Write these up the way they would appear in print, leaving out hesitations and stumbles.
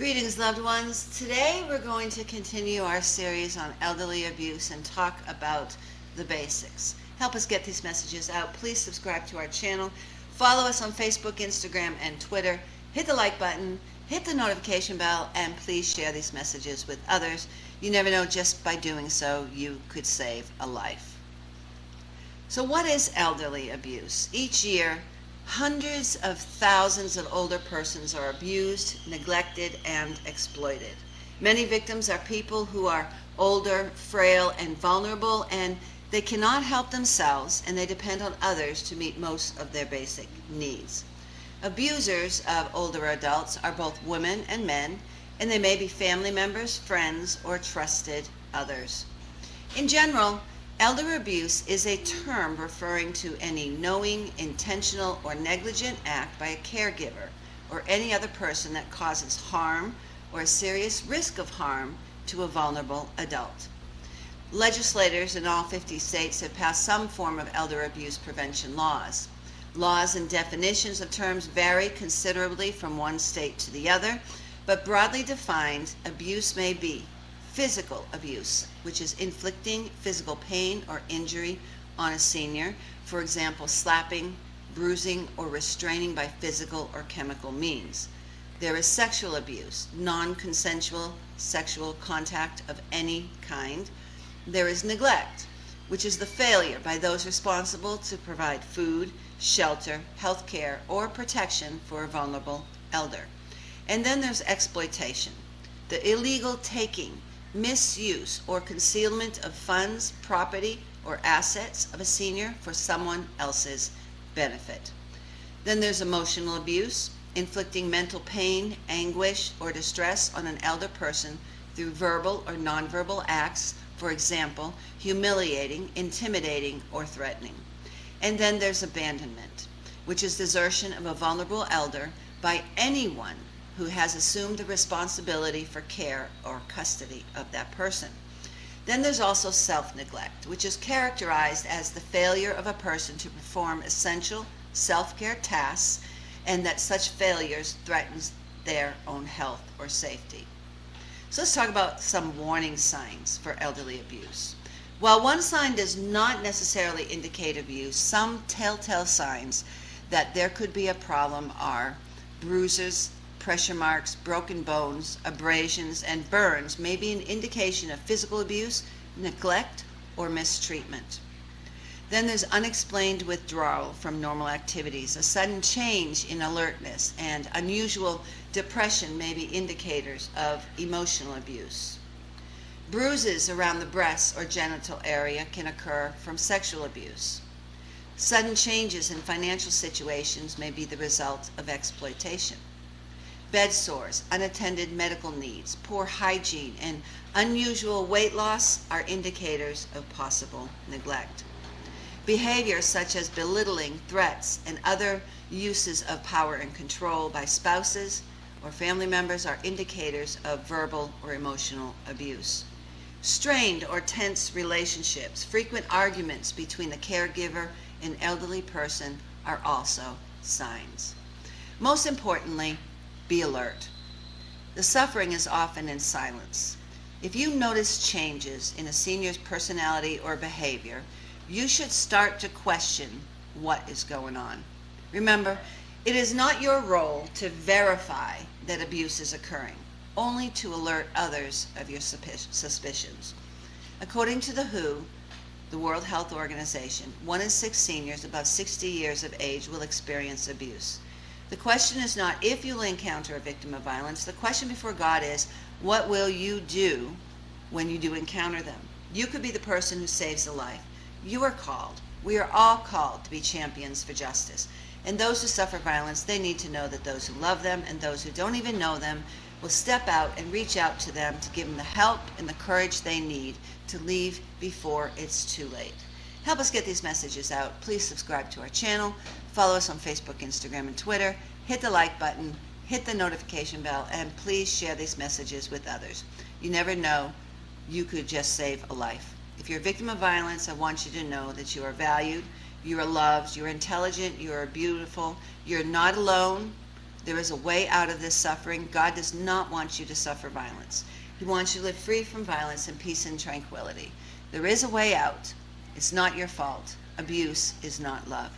Greetings, loved ones. Today we're going to continue our series on elderly abuse and talk about the basics. Help us get these messages out. Please subscribe to our channel. Follow us on Facebook, Instagram, and Twitter. Hit the like button, hit the notification bell, and please share these messages with others. You never know, just by doing so, you could save a life. So what is elderly abuse? Each year, hundreds of thousands of older persons are abused, neglected, and exploited. Many victims are people who are older, frail, and vulnerable, and they cannot help themselves, and they depend on others to meet most of their basic needs. Abusers of older adults are both women and men, and they may be family members, friends, or trusted others. In general, elder abuse is a term referring to any knowing, intentional, or negligent act by a caregiver or any other person that causes harm or a serious risk of harm to a vulnerable adult. Legislators in all 50 states have passed some form of elder abuse prevention laws. Laws and definitions of terms vary considerably from one state to the other, but broadly defined, abuse may be physical abuse, which is inflicting physical pain or injury on a senior, for example, slapping, bruising, or restraining by physical or chemical means. There is sexual abuse, non-consensual sexual contact of any kind. There is neglect, which is the failure by those responsible to provide food, shelter, health care, or protection for a vulnerable elder. And then there's exploitation, the illegal taking, misuse, or concealment of funds, property, or assets of a senior for someone else's benefit. Then there's emotional abuse, inflicting mental pain, anguish, or distress on an elder person through verbal or nonverbal acts, for example, humiliating, intimidating, or threatening. And then there's abandonment, which is desertion of a vulnerable elder by anyone who has assumed the responsibility for care or custody of that person. Then there's also self-neglect, which is characterized as the failure of a person to perform essential self-care tasks, and that such failures threatens their own health or safety. So let's talk about some warning signs for elderly abuse. While one sign does not necessarily indicate abuse, some telltale signs that there could be a problem are bruises, pressure marks, broken bones, abrasions, and burns may be an indication of physical abuse, neglect, or mistreatment. Then there's unexplained withdrawal from normal activities. A sudden change in alertness and unusual depression may be indicators of emotional abuse. Bruises around the breasts or genital area can occur from sexual abuse. Sudden changes in financial situations may be the result of exploitation. Bed sores, unattended medical needs, poor hygiene, and unusual weight loss are indicators of possible neglect. Behaviors such as belittling, threats, and other uses of power and control by spouses or family members are indicators of verbal or emotional abuse. Strained or tense relationships, frequent arguments between the caregiver and elderly person are also signs. Most importantly, be alert. The suffering is often in silence. If you notice changes in a senior's personality or behavior, you should start to question what is going on. Remember, it is not your role to verify that abuse is occurring, only to alert others of your suspicions. According to the WHO, the World Health Organization, 1 in 6 seniors above 60 years of age will experience abuse. The question is not if you'll encounter a victim of violence. The question before God is, what will you do when you do encounter them? You could be the person who saves a life. You are called. We are all called to be champions for justice. And those who suffer violence, they need to know that those who love them and those who don't even know them will step out and reach out to them to give them the help and the courage they need to leave before it's too late. Help us get these messages out. Please subscribe to our channel. Follow us on Facebook, Instagram, and Twitter. Hit the like button. Hit the notification bell. And please share these messages with others. You never know. You could just save a life. If you're a victim of violence, I want you to know that you are valued, you are loved, you're intelligent, you are beautiful, you're not alone. There is a way out of this suffering. God does not want you to suffer violence. He wants you to live free from violence in peace and tranquility. There is a way out. It's not your fault. Abuse is not love.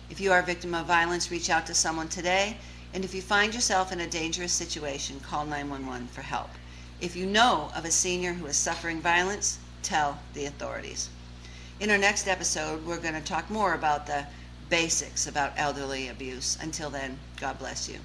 If you are a victim of violence, reach out to someone today. And if you find yourself in a dangerous situation, call 911 for help. If you know of a senior who is suffering violence, tell the authorities. In our next episode, we're going to talk more about the basics about elderly abuse. Until then, God bless you.